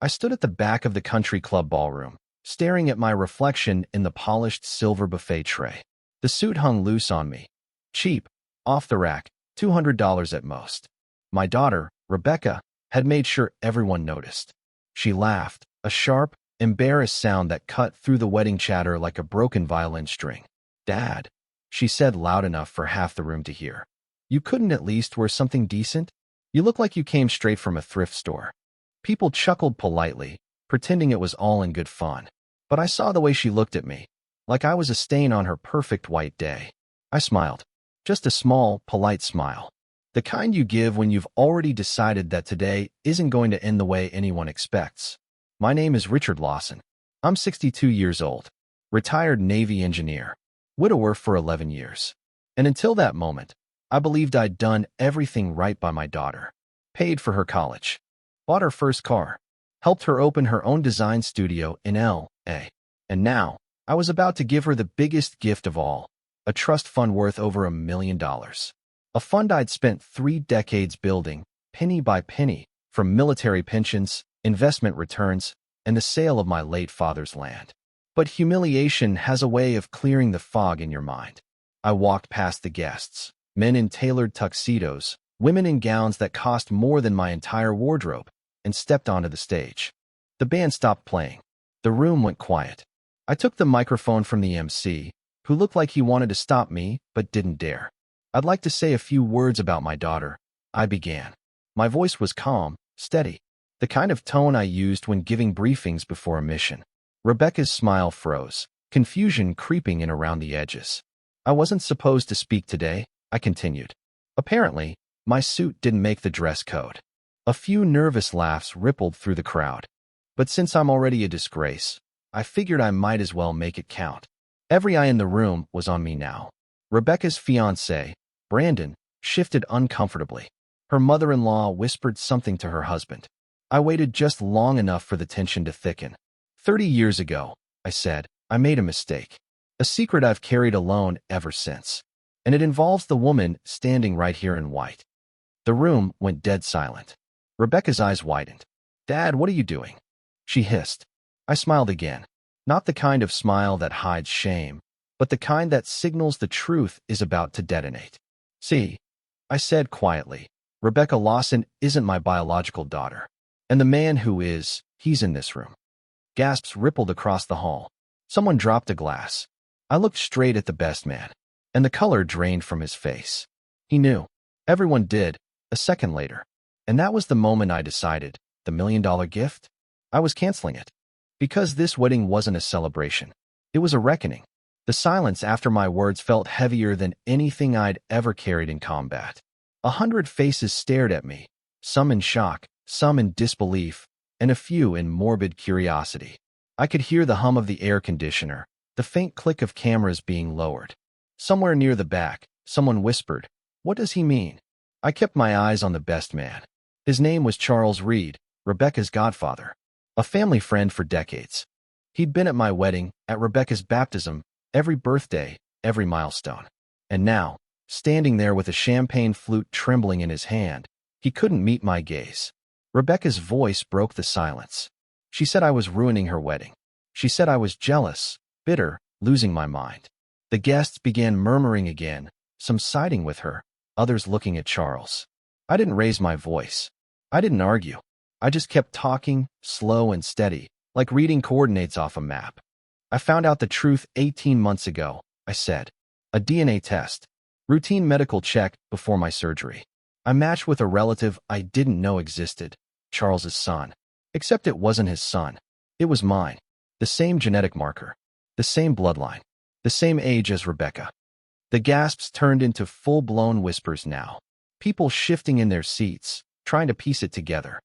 I stood at the back of the country club ballroom, staring at my reflection in the polished silver buffet tray. The suit hung loose on me. Cheap, off the rack, $200 at most. My daughter, Rebecca, had made sure everyone noticed. She laughed, a sharp, embarrassed sound that cut through the wedding chatter like a broken violin string. "Dad," she said loud enough for half the room to hear. "You couldn't at least wear something decent? You look like you came straight from a thrift store." People chuckled politely, pretending it was all in good fun. But I saw the way she looked at me, like I was a stain on her perfect white day. I smiled. Just a small, polite smile. The kind you give when you've already decided that today isn't going to end the way anyone expects. My name is Richard Lawson. I'm 62 years old, retired Navy engineer, widower for 11 years. And until that moment, I believed I'd done everything right by my daughter. Paid for her college, bought her first car, helped her open her own design studio in L.A. And now, I was about to give her the biggest gift of all, a trust fund worth over $1 million. A fund I'd spent 3 decades building, penny by penny, from military pensions, investment returns, and the sale of my late father's land. But humiliation has a way of clearing the fog in your mind. I walked past the guests, men in tailored tuxedos, women in gowns that cost more than my entire wardrobe, and stepped onto the stage. The band stopped playing. The room went quiet. I took the microphone from the MC, who looked like he wanted to stop me, but didn't dare. "I'd like to say a few words about my daughter," I began. My voice was calm, steady, the kind of tone I used when giving briefings before a mission. Rebecca's smile froze, confusion creeping in around the edges. "I wasn't supposed to speak today," I continued. Apparently, my suit didn't make the dress code. A few nervous laughs rippled through the crowd. But since I'm already a disgrace, I figured I might as well make it count. Every eye in the room was on me now. Rebecca's fiancé, Brandon, shifted uncomfortably. Her mother-in-law whispered something to her husband. I waited just long enough for the tension to thicken. 30 years ago, I said, I made a mistake. A secret I've carried alone ever since. And it involves the woman standing right here in white. The room went dead silent. Rebecca's eyes widened. "Dad, what are you doing?" she hissed. I smiled again. Not the kind of smile that hides shame, but the kind that signals the truth is about to detonate. "See," I said quietly, "Rebecca Lawson isn't my biological daughter. And the man who is, he's in this room." Gasps rippled across the hall. Someone dropped a glass. I looked straight at the best man, and the color drained from his face. He knew. Everyone did, a second later. And that was the moment I decided, the $1 million gift? I was canceling it. Because this wedding wasn't a celebration. It was a reckoning. The silence after my words felt heavier than anything I'd ever carried in combat. 100 faces stared at me, some in shock, some in disbelief, and a few in morbid curiosity. I could hear the hum of the air conditioner, the faint click of cameras being lowered. Somewhere near the back, someone whispered, "What does he mean?" I kept my eyes on the best man. His name was Charles Reed, Rebecca's godfather, a family friend for decades. He'd been at my wedding, at Rebecca's baptism, every birthday, every milestone. And now, standing there with a champagne flute trembling in his hand, he couldn't meet my gaze. Rebecca's voice broke the silence. She said I was ruining her wedding. She said I was jealous, bitter, losing my mind. The guests began murmuring again, some siding with her, others looking at Charles. I didn't raise my voice. I didn't argue. I just kept talking, slow and steady, like reading coordinates off a map. "I found out the truth 18 months ago," I said. "A DNA test. Routine medical check before my surgery. I matched with a relative I didn't know existed, Charles's son. Except it wasn't his son. It was mine. The same genetic marker. The same bloodline. The same age as Rebecca." The gasps turned into full-blown whispers now. People shifting in their seats, trying to piece it together.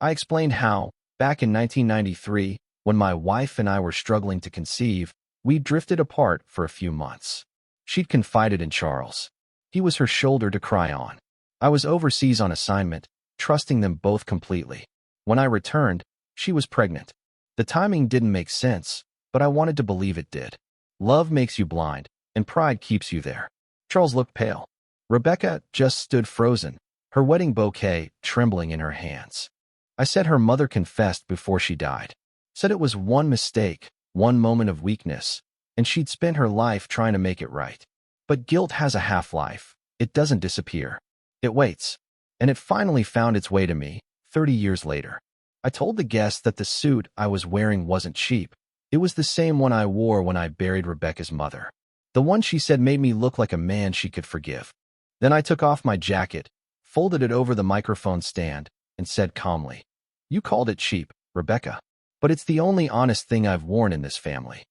I explained how, back in 1993, when my wife and I were struggling to conceive, we drifted apart for a few months. She'd confided in Charles. He was her shoulder to cry on. I was overseas on assignment, trusting them both completely. When I returned, she was pregnant. The timing didn't make sense, but I wanted to believe it did. Love makes you blind, and pride keeps you there. Charles looked pale. Rebecca just stood frozen, her wedding bouquet trembling in her hands. I said her mother confessed before she died. Said it was one mistake, one moment of weakness, and she'd spent her life trying to make it right. But guilt has a half-life. It doesn't disappear. It waits. And it finally found its way to me, 30 years later. I told the guests that the suit I was wearing wasn't cheap. It was the same one I wore when I buried Rebecca's mother. The one she said made me look like a man she could forgive. Then I took off my jacket, folded it over the microphone stand, and said calmly, "You called it cheap, Rebecca, but it's the only honest thing I've worn in this family."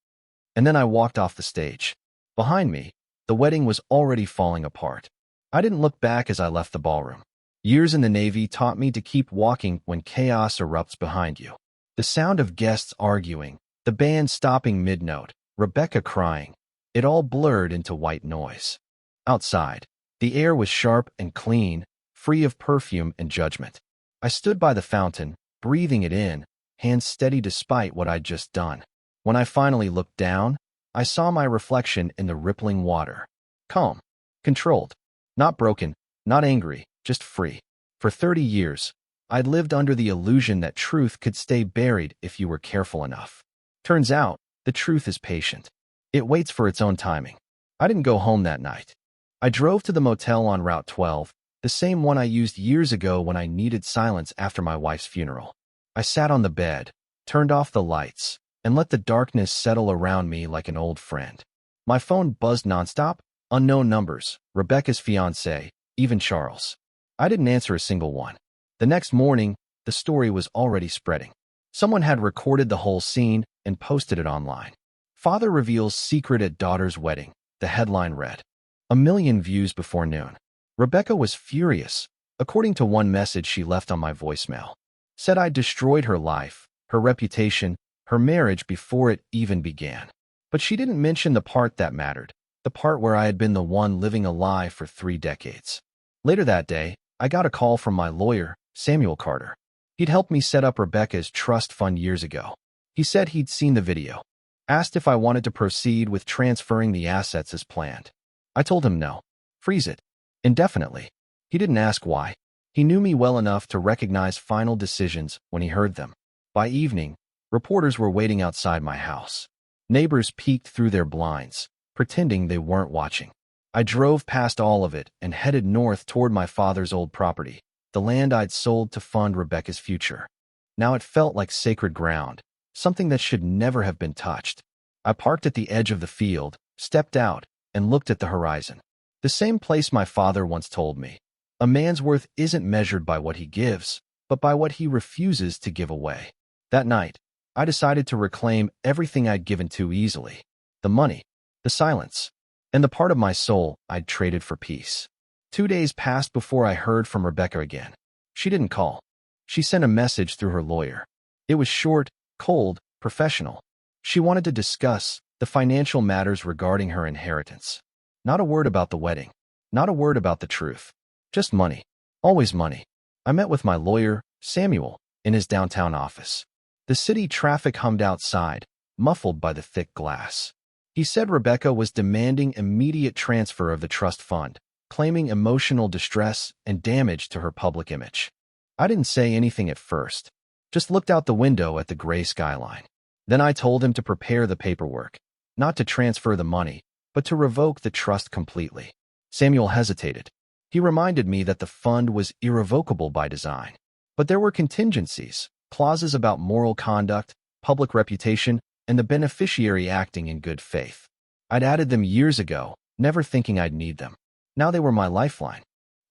And then I walked off the stage. Behind me, the wedding was already falling apart. I didn't look back as I left the ballroom. Years in the Navy taught me to keep walking when chaos erupts behind you. The sound of guests arguing, the band stopping mid-note, Rebecca crying, it all blurred into white noise. Outside, the air was sharp and clean, free of perfume and judgment. I stood by the fountain, breathing it in, hands steady despite what I'd just done. When I finally looked down, I saw my reflection in the rippling water. Calm, controlled, not broken, not angry, just free. For 30 years, I'd lived under the illusion that truth could stay buried if you were careful enough. Turns out, the truth is patient. It waits for its own timing. I didn't go home that night. I drove to the motel on Route 12, the same one I used years ago when I needed silence after my wife's funeral. I sat on the bed, turned off the lights, and let the darkness settle around me like an old friend. My phone buzzed nonstop, unknown numbers, Rebecca's fiancé, even Charles. I didn't answer a single one. The next morning, the story was already spreading. Someone had recorded the whole scene and posted it online. Father reveals secret at daughter's wedding, the headline read. 1 million views before noon. Rebecca was furious, according to one message she left on my voicemail. Said I'd destroyed her life, her reputation, her marriage before it even began. But she didn't mention the part that mattered, the part where I had been the one living a lie for 3 decades. Later that day, I got a call from my lawyer, Samuel Carter. He'd helped me set up Rebecca's trust fund years ago. He said he'd seen the video, asked if I wanted to proceed with transferring the assets as planned. I told him no. Freeze it. Indefinitely. He didn't ask why. He knew me well enough to recognize final decisions when he heard them. By evening, reporters were waiting outside my house. Neighbors peeked through their blinds, pretending they weren't watching. I drove past all of it and headed north toward my father's old property, the land I'd sold to fund Rebecca's future. Now it felt like sacred ground, something that should never have been touched. I parked at the edge of the field, stepped out, and looked at the horizon. The same place my father once told me. A man's worth isn't measured by what he gives, but by what he refuses to give away. That night, I decided to reclaim everything I'd given too easily. The money, the silence, and the part of my soul I'd traded for peace. 2 days passed before I heard from Rebecca again. She didn't call. She sent a message through her lawyer. It was short, cold, professional. She wanted to discuss the financial matters regarding her inheritance. Not a word about the wedding. Not a word about the truth. Just money. Always money. I met with my lawyer, Samuel, in his downtown office. The city traffic hummed outside, muffled by the thick glass. He said Rebecca was demanding immediate transfer of the trust fund, claiming emotional distress and damage to her public image. I didn't say anything at first, just looked out the window at the gray skyline. Then I told him to prepare the paperwork, not to transfer the money, but to revoke the trust completely. Samuel hesitated. He reminded me that the fund was irrevocable by design. But there were contingencies, clauses about moral conduct, public reputation, and the beneficiary acting in good faith. I'd added them years ago, never thinking I'd need them. Now they were my lifeline.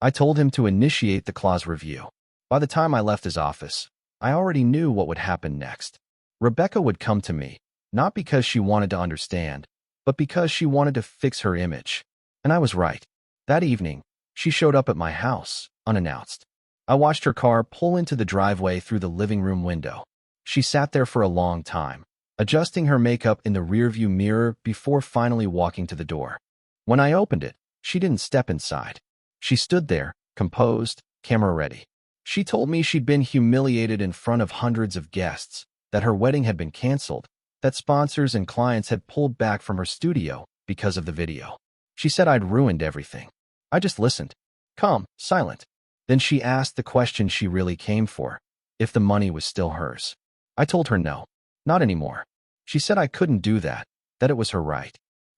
I told him to initiate the clause review. By the time I left his office, I already knew what would happen next. Rebecca would come to me, not because she wanted to understand, but because she wanted to fix her image. And I was right. That evening, she showed up at my house, unannounced. I watched her car pull into the driveway through the living room window. She sat there for a long time, adjusting her makeup in the rearview mirror before finally walking to the door. When I opened it, she didn't step inside. She stood there, composed, camera ready. She told me she'd been humiliated in front of hundreds of guests, that her wedding had been canceled, that sponsors and clients had pulled back from her studio because of the video. She said I'd ruined everything. I just listened, calm, silent. Then she asked the question she really came for. if the money was still hers. I told her no, not anymore. She said I couldn't do that, that it was her right.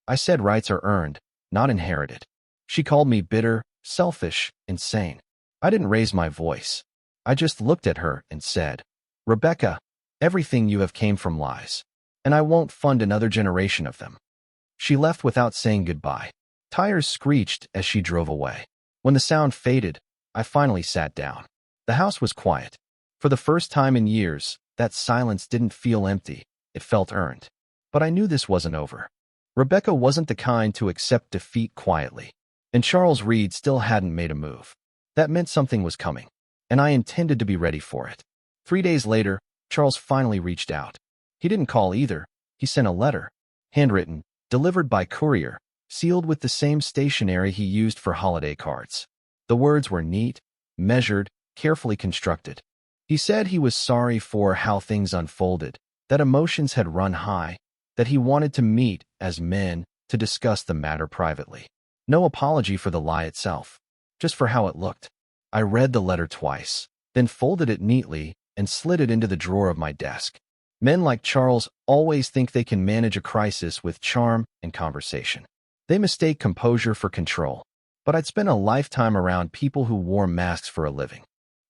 I said rights are earned, not inherited. She called me bitter, selfish, insane. I didn't raise my voice. I just looked at her and said, Rebecca, everything you have came from lies, and I won't fund another generation of them. She left without saying goodbye. Tires screeched as she drove away. When the sound faded, I finally sat down. The house was quiet. For the first time in years, that silence didn't feel empty, it felt earned. But I knew this wasn't over. Rebecca wasn't the kind to accept defeat quietly, and Charles Reed still hadn't made a move. That meant something was coming, and I intended to be ready for it. 3 days later, Charles finally reached out. He didn't call either. He sent a letter, handwritten, delivered by courier, sealed with the same stationery he used for holiday cards. The words were neat, measured, carefully constructed. He said he was sorry for how things unfolded, that emotions had run high, that he wanted to meet as men to discuss the matter privately. No apology for the lie itself, just for how it looked. I read the letter twice, then folded it neatly and slid it into the drawer of my desk. Men like Charles always think they can manage a crisis with charm and conversation. They mistake composure for control. But I'd spent a lifetime around people who wore masks for a living.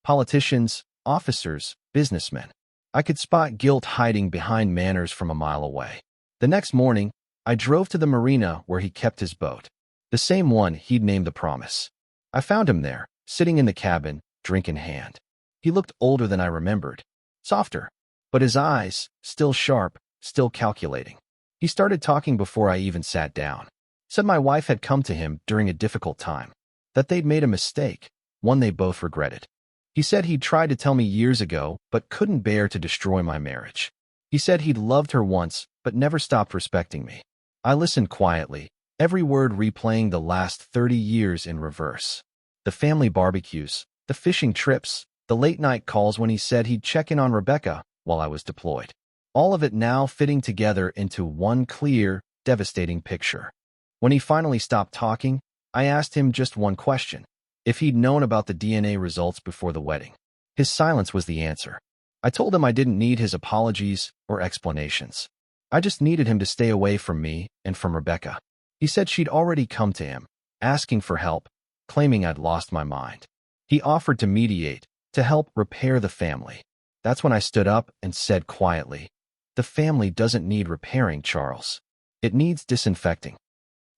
Politicians, officers, businessmen. I could spot guilt hiding behind manners from a mile away. The next morning, I drove to the marina where he kept his boat, the same one he'd named the Promise. I found him there, sitting in the cabin, drink in hand. He looked older than I remembered, softer, but his eyes, still sharp, still calculating. He started talking before I even sat down. Said my wife had come to him during a difficult time, that they'd made a mistake, one they both regretted. He said he'd tried to tell me years ago, but couldn't bear to destroy my marriage. He said he'd loved her once, but never stopped respecting me. I listened quietly, every word replaying the last 30 years in reverse. The family barbecues, the fishing trips, the late-night calls when he said he'd check in on Rebecca while I was deployed. All of it now fitting together into one clear, devastating picture. When he finally stopped talking, I asked him just one question: if he'd known about the DNA results before the wedding. His silence was the answer. I told him I didn't need his apologies or explanations. I just needed him to stay away from me and from Rebecca. He said she'd already come to him, asking for help, claiming I'd lost my mind. He offered to mediate, to help repair the family. That's when I stood up and said quietly, "The family doesn't need repairing, Charles. It needs disinfecting."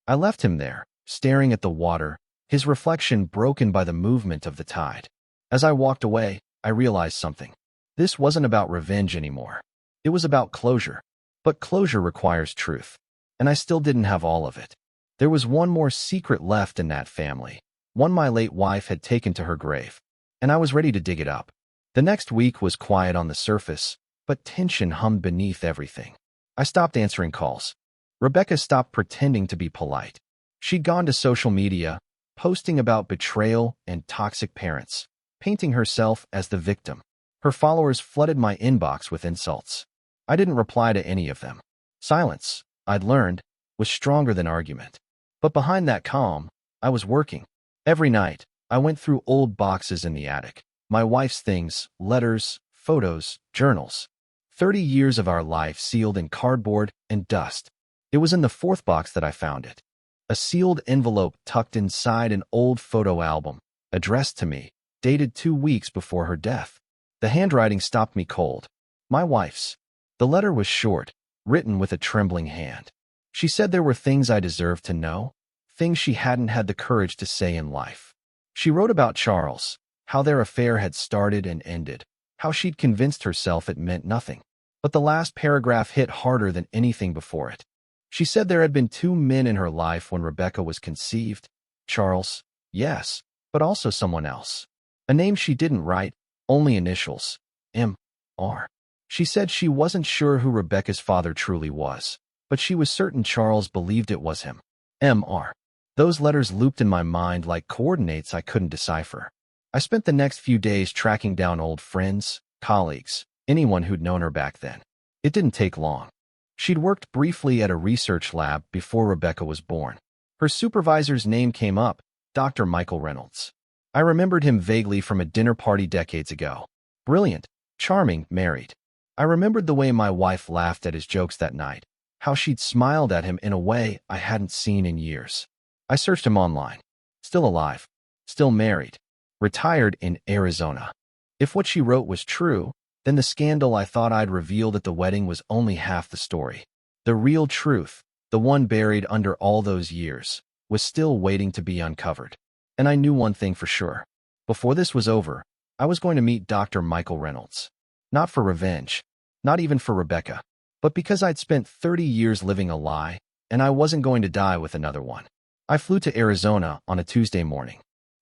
I left him there, staring at the water, his reflection broken by the movement of the tide. As I walked away, I realized something. This wasn't about revenge anymore. It was about closure. But closure requires truth. And I still didn't have all of it. There was one more secret left in that family, one my late wife had taken to her grave. And I was ready to dig it up. The next week was quiet on the surface, but tension hummed beneath everything. I stopped answering calls. Rebecca stopped pretending to be polite. She'd gone to social media, posting about betrayal and toxic parents, painting herself as the victim. Her followers flooded my inbox with insults. I didn't reply to any of them. Silence, I'd learned, was stronger than argument. But behind that calm, I was working. Every night, I went through old boxes in the attic. My wife's things, letters, photos, journals. 30 years of our life sealed in cardboard and dust. It was in the fourth box that I found it. A sealed envelope tucked inside an old photo album, addressed to me, dated 2 weeks before her death. The handwriting stopped me cold. My wife's. The letter was short, written with a trembling hand. She said there were things I deserved to know, things she hadn't had the courage to say in life. She wrote about Charles, how their affair had started and ended, how she'd convinced herself it meant nothing. But the last paragraph hit harder than anything before it. She said there had been 2 men in her life when Rebecca was conceived. Charles, yes, but also someone else. A name she didn't write, only initials, M.R. She said she wasn't sure who Rebecca's father truly was, but she was certain Charles believed it was him. M.R. Those letters looped in my mind like coordinates I couldn't decipher. I spent the next few days tracking down old friends, colleagues, anyone who'd known her back then. It didn't take long. She'd worked briefly at a research lab before Rebecca was born. Her supervisor's name came up, Dr. Michael Reynolds. I remembered him vaguely from a dinner party decades ago. Brilliant, Charming, married. I remembered the way my wife laughed at his jokes that night, how she'd smiled at him in a way I hadn't seen in years. I searched him online. Still alive. Still married. Retired in Arizona. If what she wrote was true, then the scandal I thought I'd revealed at the wedding was only half the story. The real truth, the one buried under all those years, was still waiting to be uncovered. And I knew one thing for sure. Before this was over, I was going to meet Dr. Michael Reynolds. Not for revenge, not even for Rebecca, but because I'd spent 30 years living a lie, and I wasn't going to die with another one. I flew to Arizona on a Tuesday morning.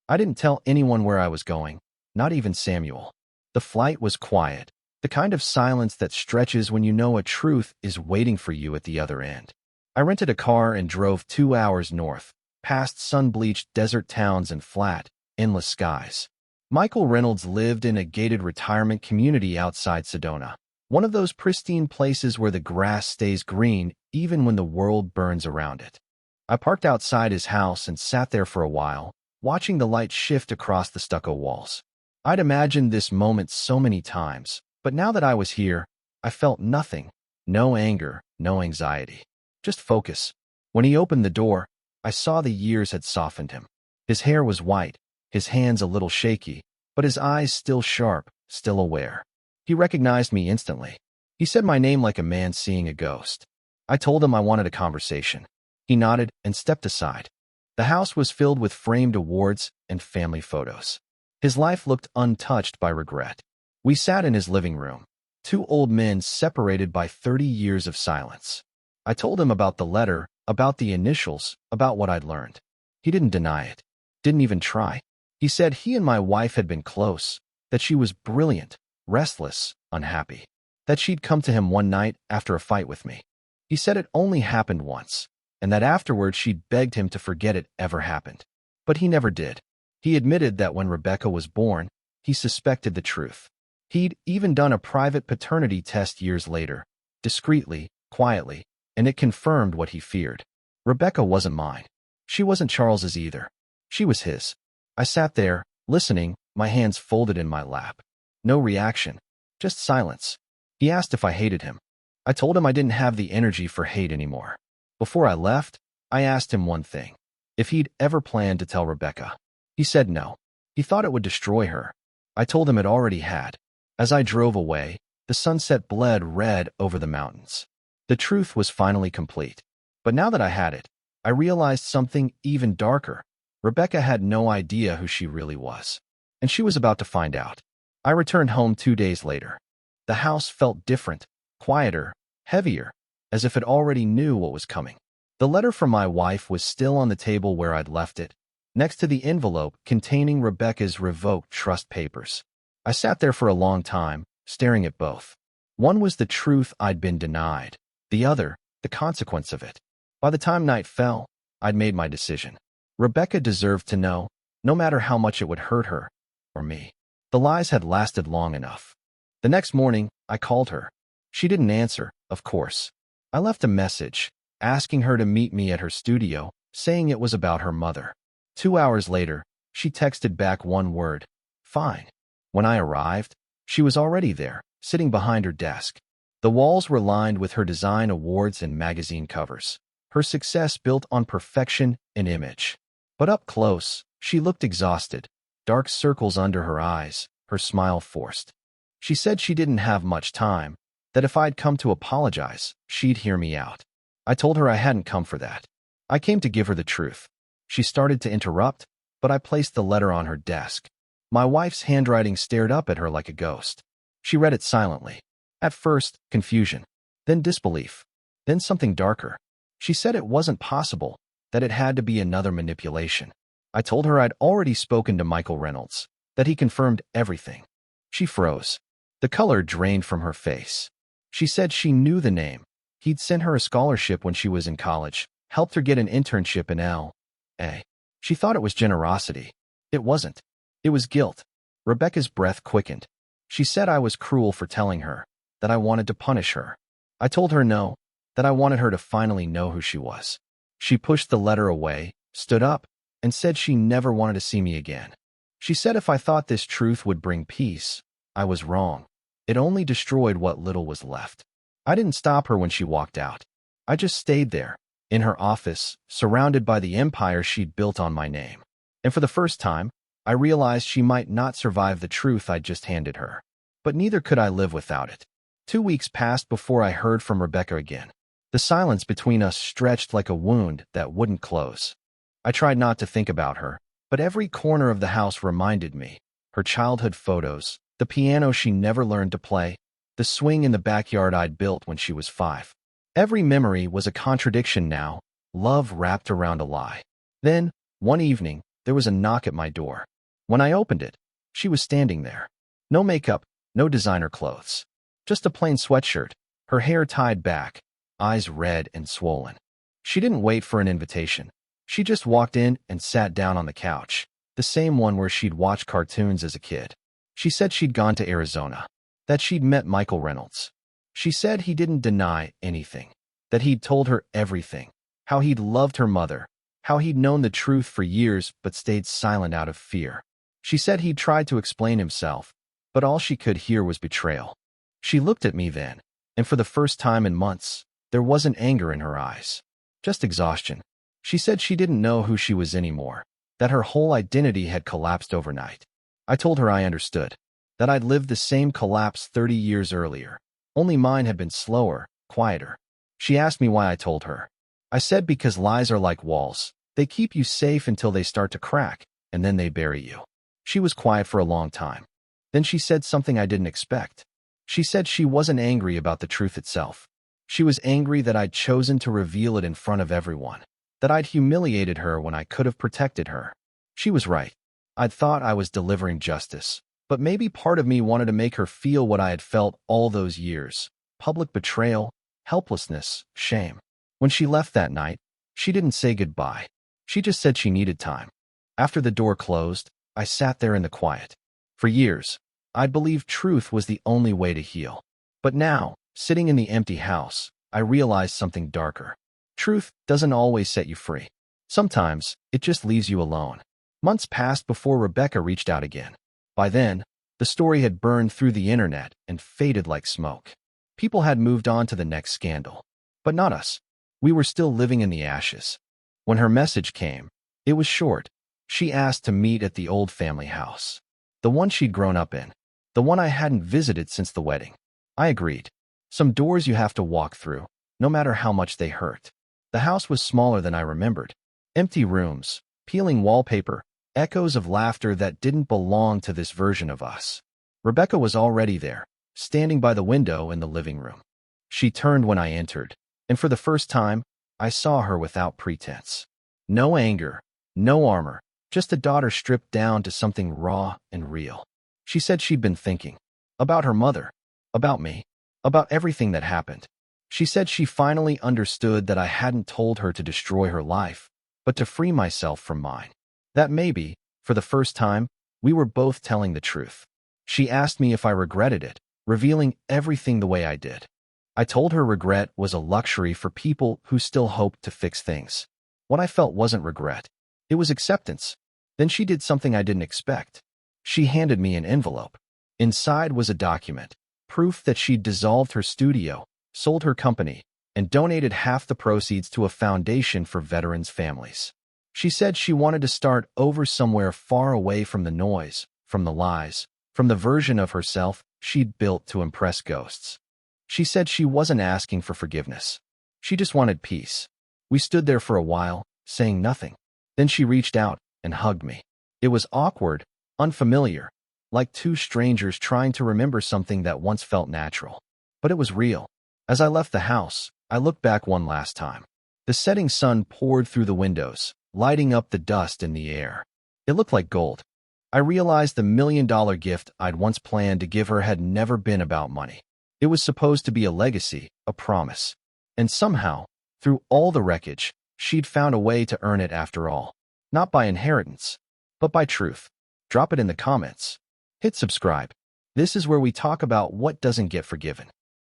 I didn't tell anyone where I was going, not even Samuel. The flight was quiet, the kind of silence that stretches when you know a truth is waiting for you at the other end. I rented a car and drove 2 hours north, past sun-bleached desert towns and flat, endless skies. Michael Reynolds lived in a gated retirement community outside Sedona, one of those pristine places where the grass stays green even when the world burns around it. I parked outside his house and sat there for a while, watching the light shift across the stucco walls. I'd imagined this moment so many times, but now that I was here, I felt nothing. No anger, no anxiety. Just focus. When he opened the door, I saw the years had softened him. His hair was white, his hands a little shaky, but his eyes still sharp, still aware. He recognized me instantly. He said my name like a man seeing a ghost. I told him I wanted a conversation. He nodded and stepped aside. The house was filled with framed awards and family photos. His life looked untouched by regret. We sat in his living room, two old men separated by 30 years of silence. I told him about the letter, about the initials, about what I'd learned. He didn't deny it. Didn't even try. He said he and my wife had been close, that she was brilliant, restless, unhappy, that she'd come to him one night after a fight with me. He said it only happened once, and that afterward she'd begged him to forget it ever happened. But he never did. He admitted that when Rebecca was born, he suspected the truth. He'd even done a private paternity test years later, discreetly, quietly, and it confirmed what he feared. Rebecca wasn't mine. She wasn't Charles's either. She was his. I sat there, listening, my hands folded in my lap. No reaction, just silence. He asked if I hated him. I told him I didn't have the energy for hate anymore. Before I left, I asked him one thing. If he'd ever planned to tell Rebecca. He said no. He thought it would destroy her. I told him it already had. As I drove away, the sunset bled red over the mountains. The truth was finally complete. But now that I had it, I realized something even darker. Rebecca had no idea who she really was. And she was about to find out. I returned home 2 days later. The house felt different, quieter, heavier, as if it already knew what was coming. The letter from my wife was still on the table where I'd left it, next to the envelope containing Rebecca's revoked trust papers. I sat there for a long time, staring at both. One was the truth I'd been denied, the other, the consequence of it. By the time night fell, I'd made my decision. Rebecca deserved to know, no matter how much it would hurt her, or me. The lies had lasted long enough. The next morning, I called her. She didn't answer, of course. I left a message, asking her to meet me at her studio, saying it was about her mother. 2 hours later, she texted back one word, fine. When I arrived, she was already there, sitting behind her desk. The walls were lined with her design awards and magazine covers, her success built on perfection and image. But up close, she looked exhausted, dark circles under her eyes, her smile forced. She said she didn't have much time, that if I'd come to apologize, she'd hear me out. I told her I hadn't come for that. I came to give her the truth. She started to interrupt, but I placed the letter on her desk. My wife's handwriting stared up at her like a ghost. She read it silently. At first, confusion, then disbelief, then something darker. She said it wasn't possible, that it had to be another manipulation. I told her I'd already spoken to Michael Reynolds, that he confirmed everything. She froze. The color drained from her face. She said she knew the name. He'd sent her a scholarship when she was in college, helped her get an internship in L.A. She thought it was generosity. It wasn't. It was guilt. Rebecca's breath quickened. She said I was cruel for telling her, that I wanted to punish her. I told her no, that I wanted her to finally know who she was. She pushed the letter away, stood up, and said she never wanted to see me again. She said if I thought this truth would bring peace, I was wrong. It only destroyed what little was left. I didn't stop her when she walked out. I just stayed there, in her office, surrounded by the empire she'd built on my name. And for the first time, I realized she might not survive the truth I'd just handed her. But neither could I live without it. 2 weeks passed before I heard from Rebecca again. The silence between us stretched like a wound that wouldn't close. I tried not to think about her, but every corner of the house reminded me. Her childhood photos, the piano she never learned to play, the swing in the backyard I'd built when she was 5. Every memory was a contradiction now, love wrapped around a lie. Then, one evening, there was a knock at my door. When I opened it, she was standing there. No makeup, no designer clothes. Just a plain sweatshirt, her hair tied back, eyes red and swollen. She didn't wait for an invitation. She just walked in and sat down on the couch, the same one where she'd watched cartoons as a kid. She said she'd gone to Arizona, that she'd met Michael Reynolds. She said he didn't deny anything, that he'd told her everything, how he'd loved her mother, how he'd known the truth for years but stayed silent out of fear. She said he'd tried to explain himself, but all she could hear was betrayal. She looked at me then, and for the first time in months, there wasn't anger in her eyes, just exhaustion. She said she didn't know who she was anymore, that her whole identity had collapsed overnight. I told her I understood, that I'd lived the same collapse 30 years earlier, only mine had been slower, quieter. She asked me why I told her. I said because lies are like walls. They keep you safe until they start to crack, and then they bury you. She was quiet for a long time. Then she said something I didn't expect. She said she wasn't angry about the truth itself. She was angry that I'd chosen to reveal it in front of everyone, that I'd humiliated her when I could have protected her. She was right. I'd thought I was delivering justice, but maybe part of me wanted to make her feel what I had felt all those years: public betrayal, helplessness, shame. When she left that night, she didn't say goodbye. She just said she needed time. After the door closed, I sat there in the quiet. For years, I'd believed truth was the only way to heal. But now, sitting in the empty house, I realized something darker. Truth doesn't always set you free. Sometimes, it just leaves you alone. Months passed before Rebecca reached out again. By then, the story had burned through the internet and faded like smoke. People had moved on to the next scandal. But not us. We were still living in the ashes. When her message came, it was short. She asked to meet at the old family house. The one she'd grown up in. The one I hadn't visited since the wedding. I agreed. Some doors you have to walk through, no matter how much they hurt. The house was smaller than I remembered. Empty rooms, peeling wallpaper, echoes of laughter that didn't belong to this version of us. Rebecca was already there, standing by the window in the living room. She turned when I entered, and for the first time, I saw her without pretense. No anger, no armor, just a daughter stripped down to something raw and real. She said she'd been thinking. About her mother. About me. About everything that happened. She said she finally understood that I hadn't told her to destroy her life, but to free myself from mine. That maybe, for the first time, we were both telling the truth. She asked me if I regretted it, revealing everything the way I did. I told her regret was a luxury for people who still hoped to fix things. What I felt wasn't regret. It was acceptance. Then she did something I didn't expect. She handed me an envelope. Inside was a document, proof that she'd dissolved her studio, sold her company, and donated half the proceeds to a foundation for veterans' families. She said she wanted to start over somewhere far away from the noise, from the lies, from the version of herself she'd built to impress ghosts. She said she wasn't asking for forgiveness. She just wanted peace. We stood there for a while, saying nothing. Then she reached out and hugged me. It was awkward, unfamiliar, like two strangers trying to remember something that once felt natural. But it was real. As I left the house, I looked back one last time. The setting sun poured through the windows, lighting up the dust in the air. It looked like gold. I realized the $1 million gift I'd once planned to give her had never been about money. It was supposed to be a legacy, a promise. And somehow, through all the wreckage, she'd found a way to earn it after all. Not by inheritance, but by truth. Drop it in the comments. Hit subscribe. This is where we talk about what doesn't get forgiven.